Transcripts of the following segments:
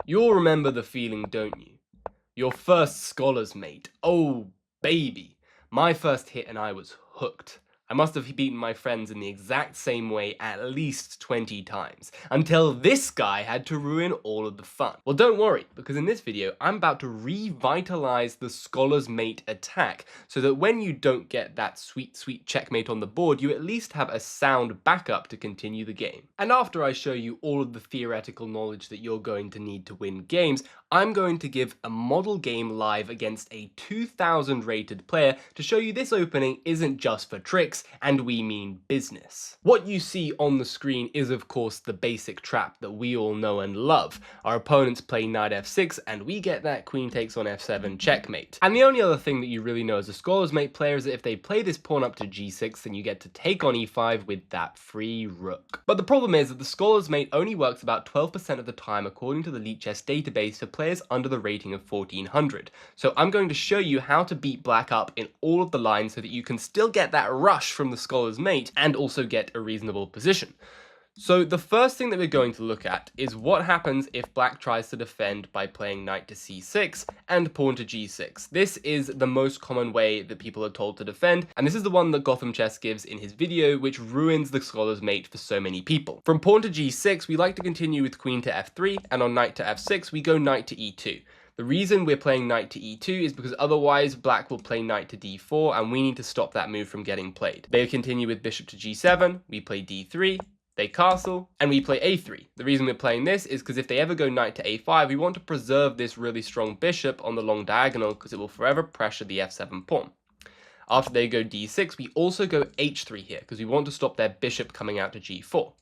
You'll remember the feeling, don't you? Your first scholar's mate. Oh, baby. My first hit and I was hooked. I must have beaten my friends in the exact same way at least 20 times, until this guy had to ruin all of the fun. Well, don't worry, because in this video, I'm about to revitalize the scholar's mate attack, so that when you don't get that sweet, sweet checkmate on the board, you at least have a sound backup to continue the game. And after I show you all of the theoretical knowledge that you're going to need to win games, I'm going to give a model game live against a 2000 rated player to show you this opening isn't just for tricks, and we mean business. What you see on the screen is of course the basic trap that we all know and love. Our opponents play knight f6 and we get that queen takes on f7 checkmate. And the only other thing that you really know as a scholar's mate player is that if they play this pawn up to g6, then you get to take on e5 with that free rook. But the problem is that the scholar's mate only works about 12% of the time according to the Elite Chess database for players under the rating of 1400. So I'm going to show you how to beat black up in all of the lines so that you can still get that rush from the scholar's mate and also get a reasonable position. So the first thing that we're going to look at is what happens if black tries to defend by playing knight to c6 and pawn to g6. This is the most common way that people are told to defend, and this is the one that Gotham Chess gives in his video, which ruins the scholar's mate for so many people. From pawn to g6, we like to continue with queen to f3, and on knight to f6, we go knight to e2. The reason we're playing knight to e2 is because otherwise black will play knight to d4, and we need to stop that move from getting played. They continue with bishop to g7, we play d3, they castle, and we play a3. The reason we're playing this is because if they ever go knight to a5, we want to preserve this really strong bishop on the long diagonal because it will forever pressure the f7 pawn. After they go d6, we also go h3 here because we want to stop their bishop coming out to g4.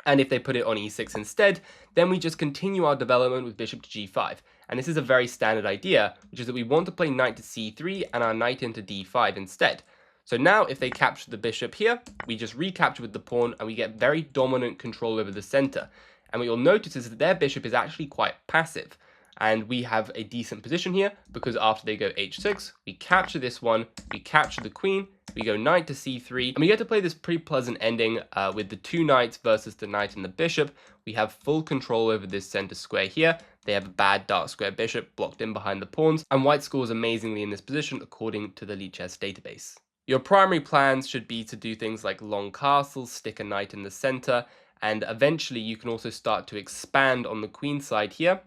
And if they put it on e6 instead, then we just continue our development with bishop to g5. And this is a very standard idea, which is that we want to play knight to c3 and our knight into d5 instead. So now if they capture the bishop here, we just recapture with the pawn and we get very dominant control over the center. And what you'll notice is that their bishop is actually quite passive. And we have a decent position here because after they go h6, we capture this one, we capture the queen, we go knight to c3, and we get to play this pretty pleasant ending with the two knights versus the knight and the bishop. We have full control over this center square here. They have a bad dark square bishop blocked in behind the pawns, and white scores amazingly in this position according to the Elite Chess database. Your primary plans should be to do things like long castles, stick a knight in the center, and eventually you can also start to expand on the queen side here.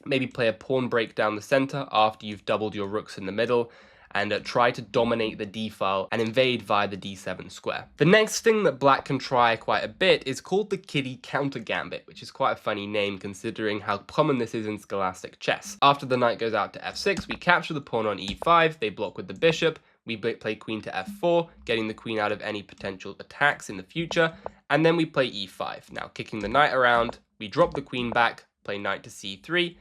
Maybe play a pawn break down the center after you've doubled your rooks in the middle, and try to dominate the d-file and invade via the d7 square. The next thing that black can try quite a bit is called the kiddie counter gambit, which is quite a funny name considering how common this is in scholastic chess. After the knight goes out to f6, we capture the pawn on e5, they block with the bishop, we play queen to f4, getting the queen out of any potential attacks in the future, and then we play e5. Now kicking the knight around, we drop the queen back, play knight to c3,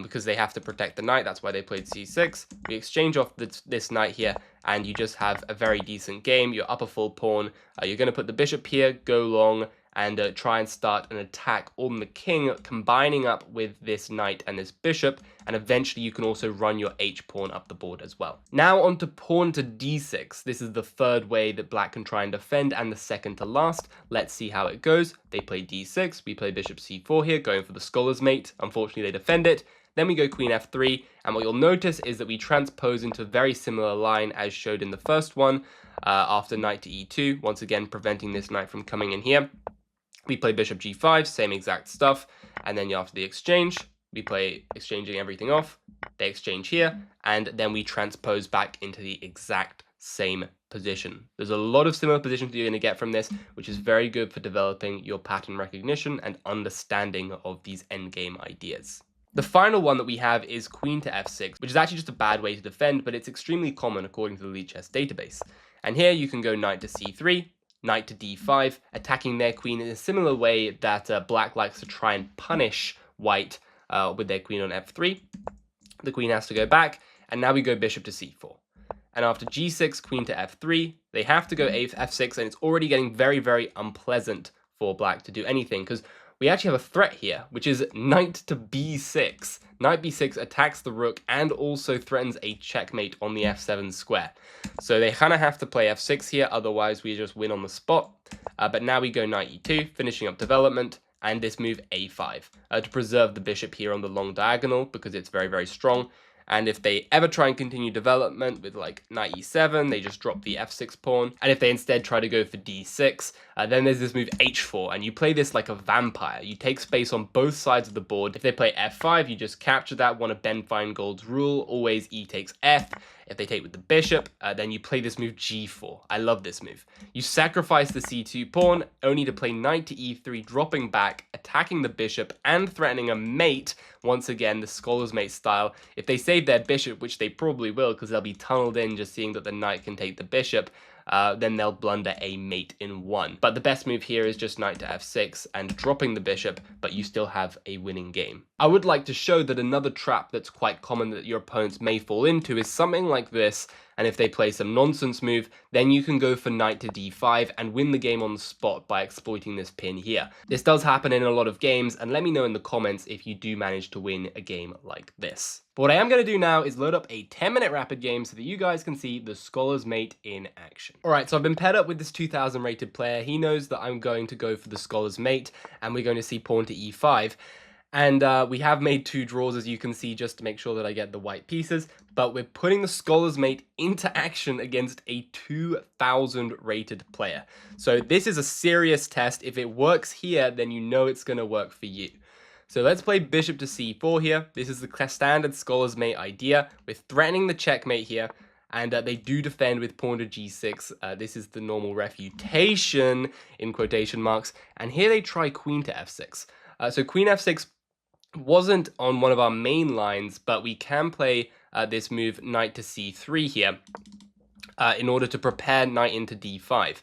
because they have to protect the knight, that's why they played c6. We exchange off this knight here, and you just have a very decent game. You're up a full pawn, you're going to put the bishop here, go long, and try and start an attack on the king, combining up with this knight and this bishop, and eventually you can also run your h-pawn up the board as well. Now on to pawn to d6. This is the third way that black can try and defend, and the second to last. Let's see how it goes. They play d6, we play bishop c4 here, going for the scholar's mate. Unfortunately, they defend it. Then we go queen f3, and what you'll notice is that we transpose into a very similar line as showed in the first one, after knight to e2, once again preventing this knight from coming in here. We play bishop g5, same exact stuff, and then after the exchange, we play exchanging everything off, they exchange here, and then we transpose back into the exact same position. There's a lot of similar positions that you're going to get from this, which is very good for developing your pattern recognition and understanding of these endgame ideas. The final one that we have is queen to f6, which is actually just a bad way to defend, but it's extremely common according to the Elite Chess database. And here you can go knight to c3, knight to d5, attacking their queen in a similar way that black likes to try and punish white with their queen on f3. The queen has to go back, and now we go bishop to c4. And after g6, queen to f3, they have to go f6, and it's already getting very, very unpleasant for black to do anything, because we actually have a threat here, which is knight to b6. Knight b6 attacks the rook and also threatens a checkmate on the f7 square. So they kind of have to play f6 here, otherwise we just win on the spot. But now we go knight e2, finishing up development, and this move a5 to preserve the bishop here on the long diagonal because it's very, very strong. And if they ever try and continue development with like knight e7, they just drop the f6 pawn. And if they instead try to go for d6, then there's this move h4, and you play this like a vampire. You take space on both sides of the board. If they play f5, you just capture that, one of Ben Feingold's rule, always e takes f. If they take with the bishop, then you play this move g4. I love this move. You sacrifice the c2 pawn, only to play knight to e3, dropping back, attacking the bishop, and threatening a mate, once again, the scholar's mate style. If they save their bishop, which they probably will, because they'll be tunneled in just seeing that the knight can take the bishop, then they'll blunder a mate in one. But the best move here is just knight to f6 and dropping the bishop, but you still have a winning game. I would like to show that another trap that's quite common that your opponents may fall into is something like this, and if they play some nonsense move, then you can go for knight to d5 and win the game on the spot by exploiting this pin here. This does happen in a lot of games, and let me know in the comments if you do manage to win a game like this. But what I am going to do now is load up a 10-minute rapid game so that you guys can see the scholar's mate in action. Alright, so I've been paired up with this 2000 rated player. He knows that I'm going to go for the scholar's mate, and we're going to see pawn to e5. And we have made 2 draws, as you can see, just to make sure that I get the white pieces. But we're putting the scholar's mate into action against a 2000 rated player. So this is a serious test. If it works here, then you know it's going to work for you. So let's play bishop to c4 here. This is the standard scholar's mate idea. We're threatening the checkmate here. And they do defend with pawn to g6. This is the normal refutation, in quotation marks. And here they try queen to f6. So queen f6 wasn't on one of our main lines, but we can play this move knight to c3 here in order to prepare knight into d5.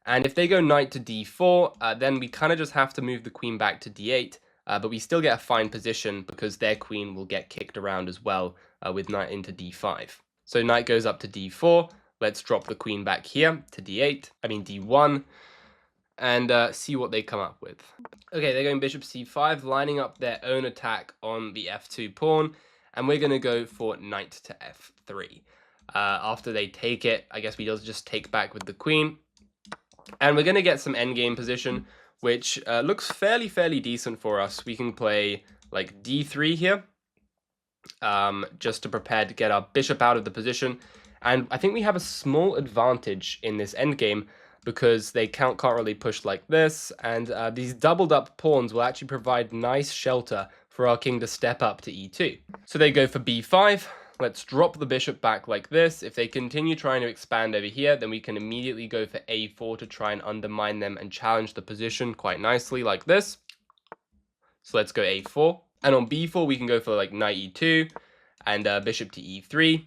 And if they go knight to d4, then we kind of just have to move the queen back to d8, but we still get a fine position because their queen will get kicked around as well with knight into d5. So knight goes up to d4, let's drop the queen back here to d1, and see what they come up with. Okay, they're going bishop c5, lining up their own attack on the f2 pawn, and we're going to go for knight to f3. After they take it, I guess we just take back with the queen, and we're going to get some endgame position, which looks fairly decent for us. We can play like d3 here, just to prepare to get our bishop out of the position, and I think we have a small advantage in this endgame, because they can't really push like this, and these doubled up pawns will actually provide nice shelter for our king to step up to e2. So they go for b5, let's drop the bishop back like this. If they continue trying to expand over here, then we can immediately go for a4 to try and undermine them and challenge the position quite nicely like this. So let's go a4, and on b4 we can go for like knight e2 and bishop to e3,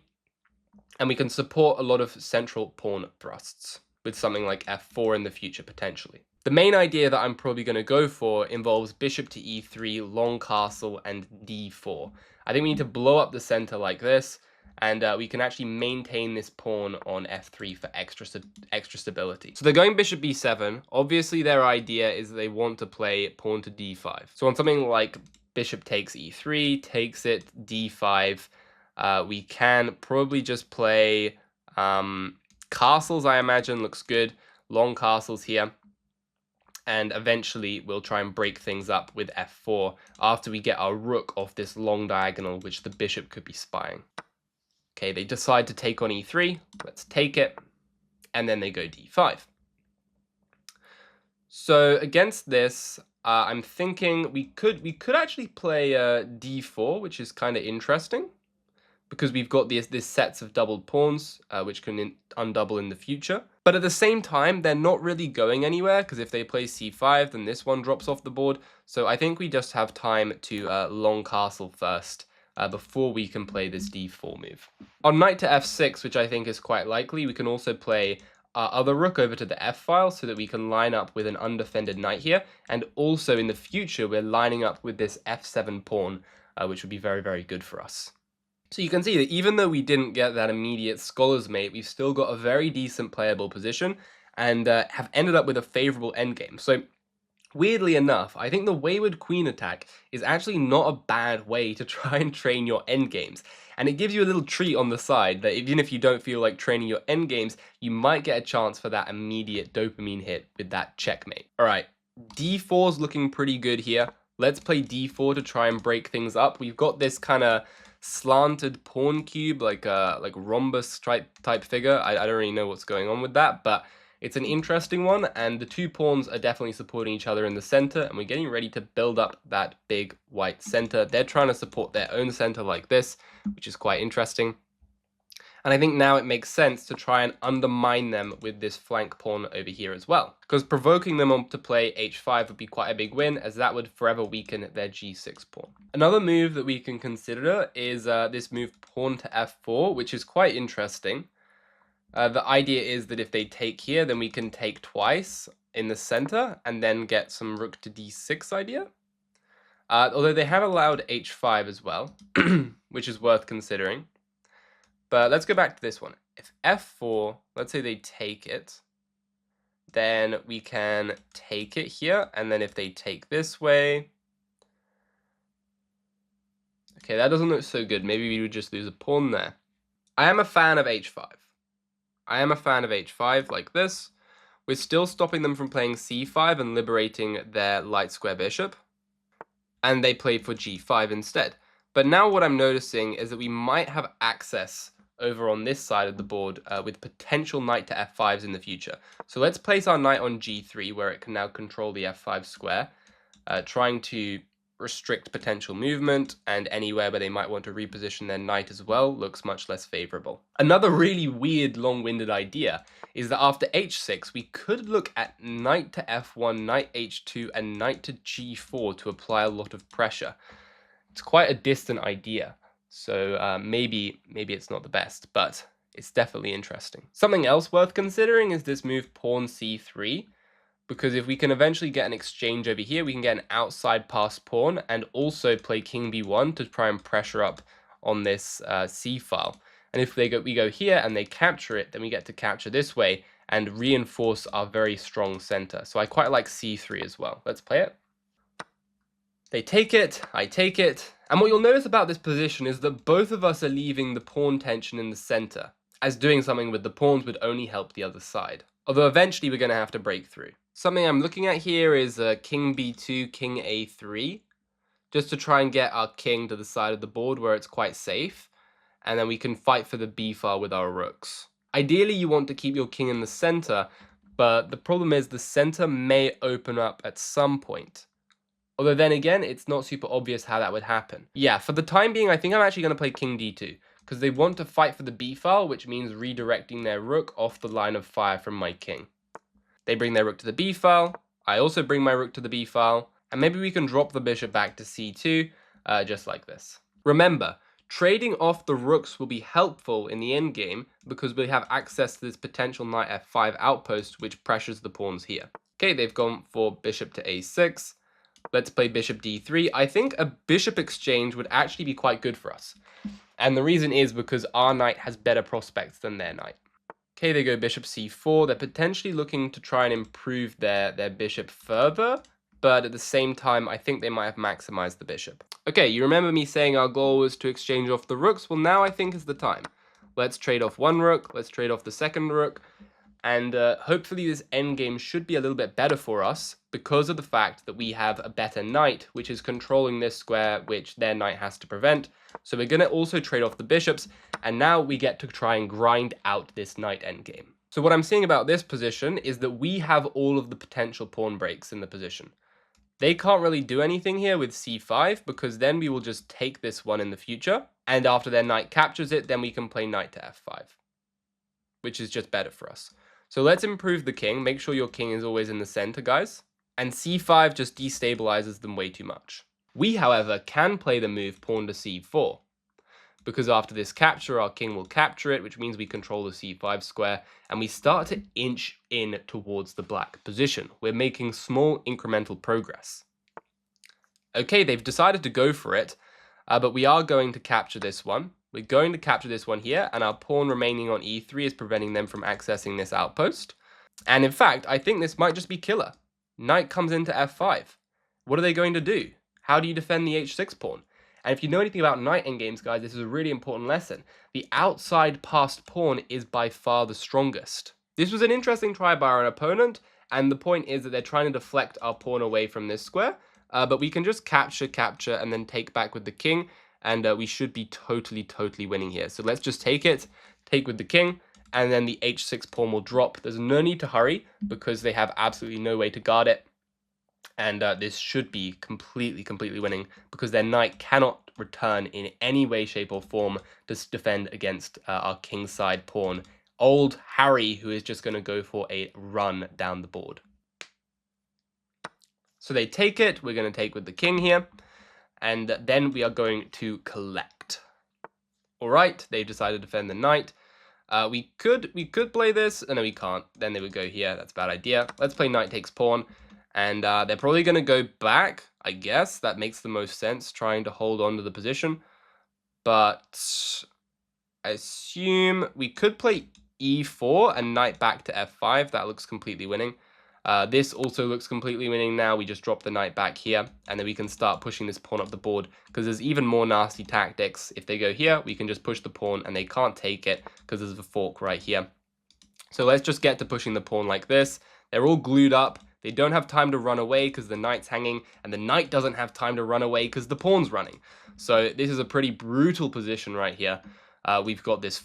and we can support a lot of central pawn thrusts with something like f4 in the future, potentially. The main idea that I'm probably going to go for involves bishop to e3, long castle, and d4. I think we need to blow up the center like this, and we can actually maintain this pawn on f3 for extra stability. So they're going bishop b7. Obviously, their idea is they want to play pawn to d5. So on something like bishop takes e3, takes it, d5, we can probably just play castles, I imagine, looks good. Long castles here. And eventually we'll try and break things up with f4 after we get our rook off this long diagonal, which the bishop could be spying. Okay, they decide to take on e3. Let's take it. And then they go d5. So against this, I'm thinking we could actually play d4, which is kind of interesting, because we've got this sets of doubled pawns, which can undouble in the future. But at the same time, they're not really going anywhere, because if they play c5, then this one drops off the board. So I think we just have time to long castle first, before we can play this d4 move. On knight to f6, which I think is quite likely, we can also play our other rook over to the f-file so that we can line up with an undefended knight here. And also in the future, we're lining up with this f7 pawn, which would be very good for us. So you can see that even though we didn't get that immediate scholar's mate, we've still got a very decent playable position and have ended up with a favorable endgame. So weirdly enough, I think the wayward queen attack is actually not a bad way to try and train your endgames. And it gives you a little treat on the side that even if you don't feel like training your endgames, you might get a chance for that immediate dopamine hit with that checkmate. All right. D4 is looking pretty good here. Let's play D4 to try and break things up. We've got this kind of slanted pawn cube, like a rhombus type figure. I don't really know what's going on with that, but it's an interesting one, and the two pawns are definitely supporting each other in the center, and we're getting ready to build up that big white center. They're trying to support their own center like this, which is quite interesting. And I think now it makes sense to try and undermine them with this flank pawn over here as well. Because provoking them on to play h5 would be quite a big win, as that would forever weaken their g6 pawn. Another move that we can consider is this move pawn to f4, which is quite interesting. The idea is that if they take here, then we can take twice in the center and then get some rook to d6 idea. Although they have allowed h5 as well, which is worth considering. But let's go back to this one. If f4, let's say they take it, then we can take it here, and then if they take this way... Okay, that doesn't look so good. Maybe we would just lose a pawn there. I am a fan of h5. I am a fan of h5 like this. We're still stopping them from playing c5 and liberating their light square bishop. And they played for g5 instead. But now what I'm noticing is that we might have access over on this side of the board with potential knight to f5s in the future. So let's place our knight on g3, where it can now control the f5 square, trying to restrict potential movement, and anywhere where they might want to reposition their knight as well looks much less favorable. Another really weird, long-winded idea is that after h6, we could look at knight to f1, knight h2, and knight to g4 to apply a lot of pressure. It's quite a distant idea, so maybe it's not the best, but it's definitely interesting. Something else worth considering is this move pawn c3, because if we can eventually get an exchange over here, we can get an outside passed pawn and also play king b1 to try and pressure up on this c file. And if we go here and they capture it, then we get to capture this way and reinforce our very strong center. So I quite like c3 as well. Let's play it. They take it, I take it, and what you'll notice about this position is that both of us are leaving the pawn tension in the center, as doing something with the pawns would only help the other side. Although eventually we're going to have to break through. Something I'm looking at here is king b2, king a3, just to try and get our king to the side of the board where it's quite safe, and then we can fight for the b file with our rooks. Ideally you want to keep your king in the center, but the problem is the center may open up at some point. Although then again, it's not super obvious how that would happen. Yeah, for the time being, I think I'm actually going to play king d2, because they want to fight for the b file, which means redirecting their rook off the line of fire from my king. They bring their rook to the b file, I also bring my rook to the b file, and maybe we can drop the bishop back to c2, just like this. Remember, trading off the rooks will be helpful in the endgame, because we have access to this potential knight f5 outpost, which pressures the pawns here. Okay, they've gone for bishop to a6. Let's play bishop d3. I think a bishop exchange would actually be quite good for us. And the reason is because our knight has better prospects than their knight. Okay, they go bishop c4. They're potentially looking to try and improve their bishop further, but at the same time, I think they might have maximized the bishop. Okay, you remember me saying our goal was to exchange off the rooks? Well, now I think is the time. Let's trade off one rook. Let's trade off the second rook. And hopefully this endgame should be a little bit better for us because of the fact that we have a better knight, which is controlling this square, which their knight has to prevent. So we're going to also trade off the bishops, and now we get to try and grind out this knight endgame. So what I'm seeing about this position is that we have all of the potential pawn breaks in the position. They can't really do anything here with c5, because then we will just take this one in the future, and after their knight captures it, then we can play knight to f5, which is just better for us. So let's improve the king. Make sure your king is always in the center, guys. And c5 just destabilizes them way too much. We, however, can play the move pawn to c4, because after this capture, our king will capture it, which means we control the c5 square, and we start to inch in towards the black position. We're making small incremental progress. Okay, they've decided to go for it, but we are going to capture this one. We're going to capture this one here, and our pawn remaining on e3 is preventing them from accessing this outpost. And in fact, I think this might just be killer. Knight comes into f5. What are they going to do? How do you defend the h6 pawn? And if you know anything about knight endgames, guys, this is a really important lesson. The outside passed pawn is by far the strongest. This was an interesting try by our opponent, And the point is that they're trying to deflect our pawn away from this square, but we can just capture, and then take back with the king, and we should be totally winning here. So let's just take with the king, and then the h6 pawn will drop. There's no need to hurry because they have absolutely no way to guard it. And this should be completely winning because their knight cannot return in any way, shape, or form to defend against our kingside pawn. Old Harry, who is just going to go for a run down the board. So they take it. We're going to take with the king here. And then we are going to collect. All right, they've decided to defend the knight. We could play this. No, we can't. Then they would go here. That's a bad idea. Let's play knight takes pawn. And they're probably going to go back, I guess. That makes the most sense, trying to hold on to the position. But I assume we could play e4 and knight back to f5. That looks completely winning. This also looks completely winning now. We just drop the knight back here, and then we can start pushing this pawn up the board, because there's even more nasty tactics. If they go here, we can just push the pawn, and they can't take it, because there's a fork right here. So let's just get to pushing the pawn like this. They're all glued up. They don't have time to run away because the knight's hanging, and the knight doesn't have time to run away because the pawn's running. So this is a pretty brutal position right here. We've got this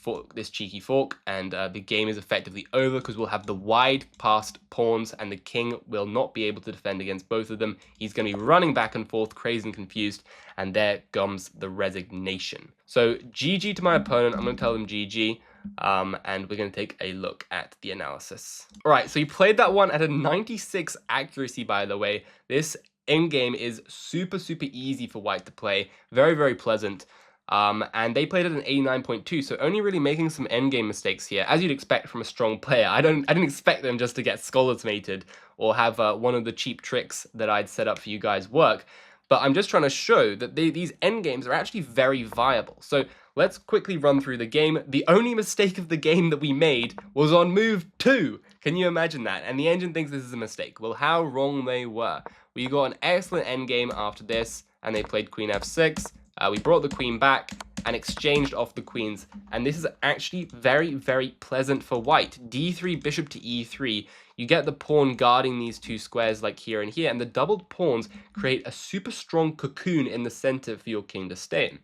cheeky fork, and the game is effectively over because we'll have the wide passed pawns, and the king will not be able to defend against both of them. He's going to be running back and forth, crazed and confused, and there comes the resignation. So GG to my opponent. I'm going to tell them GG. And we're going to take a look at the analysis. All right, so he played that one at a 96 accuracy, by the way. This endgame is super easy for white to play. Very pleasant. And they played at an 89.2, so only really making some endgame mistakes here, as you'd expect from a strong player. I didn't expect them just to get scholars mated or have one of the cheap tricks that I'd set up for you guys work. But I'm just trying to show that these endgames are actually very viable. So let's quickly run through the game. The only mistake of the game that we made was on move 2. Can you imagine that? And the engine thinks this is a mistake. Well, how wrong they were. We got an excellent endgame after this, and they played queen f6. We brought the queen back and exchanged off the queens. And this is actually very pleasant for white. d3, bishop to e3. You get the pawn guarding these two squares like here and here, and the doubled pawns create a super strong cocoon in the center for your king to stay in.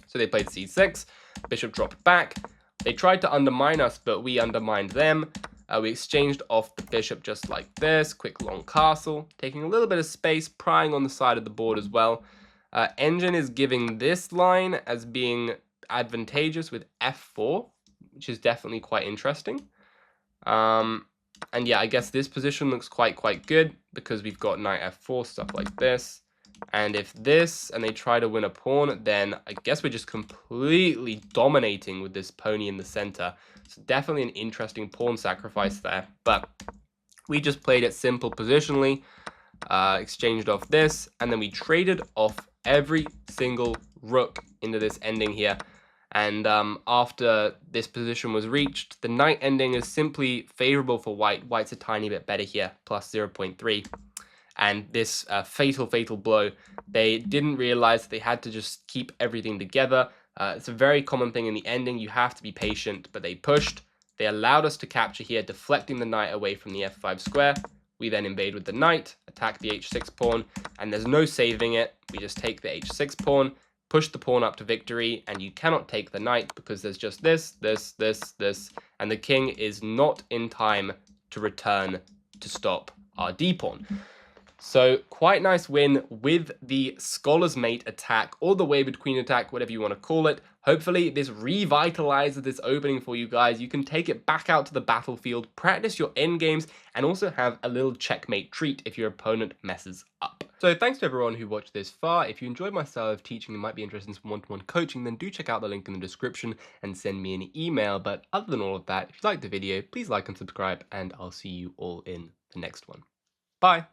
So they played c6, bishop dropped back. They tried to undermine us, but we undermined them. We exchanged off the bishop just like this, quick long castle, taking a little bit of space, prying on the side of the board as well. Engine is giving this line as being advantageous with f4, which is definitely quite interesting. And yeah, I guess this position looks quite good because we've got knight f4, stuff like this. And if this, and they try to win a pawn, then I guess we're just completely dominating with this pony in the center. So definitely an interesting pawn sacrifice there. But we just played it simple positionally, exchanged off this, and then we traded off every single rook into this ending here. And after this position was reached, the knight ending is simply favorable for white. White's a tiny bit better here, plus 0.3. And this fatal blow, they didn't realize that they had to just keep everything together. It's a very common thing in the ending. You have to be patient, but they pushed. They allowed us to capture here, deflecting the knight away from the f5 square. We then invade with the knight, attack the h6 pawn, and there's no saving it. We just take the h6 pawn, push the pawn up to victory, and you cannot take the knight because there's just this, and the king is not in time to return to stop our d pawn. So quite nice win with the Scholar's Mate attack, or the Wayward Queen attack, whatever you want to call it. Hopefully this revitalizes this opening for you guys. You can take it back out to the battlefield, practice your endgames, and also have a little checkmate treat if your opponent messes up. So thanks to everyone who watched this far. If you enjoyed my style of teaching and might be interested in some one-to-one coaching, then do check out the link in the description and send me an email. But other than all of that, if you liked the video, please like and subscribe, and I'll see you all in the next one. Bye!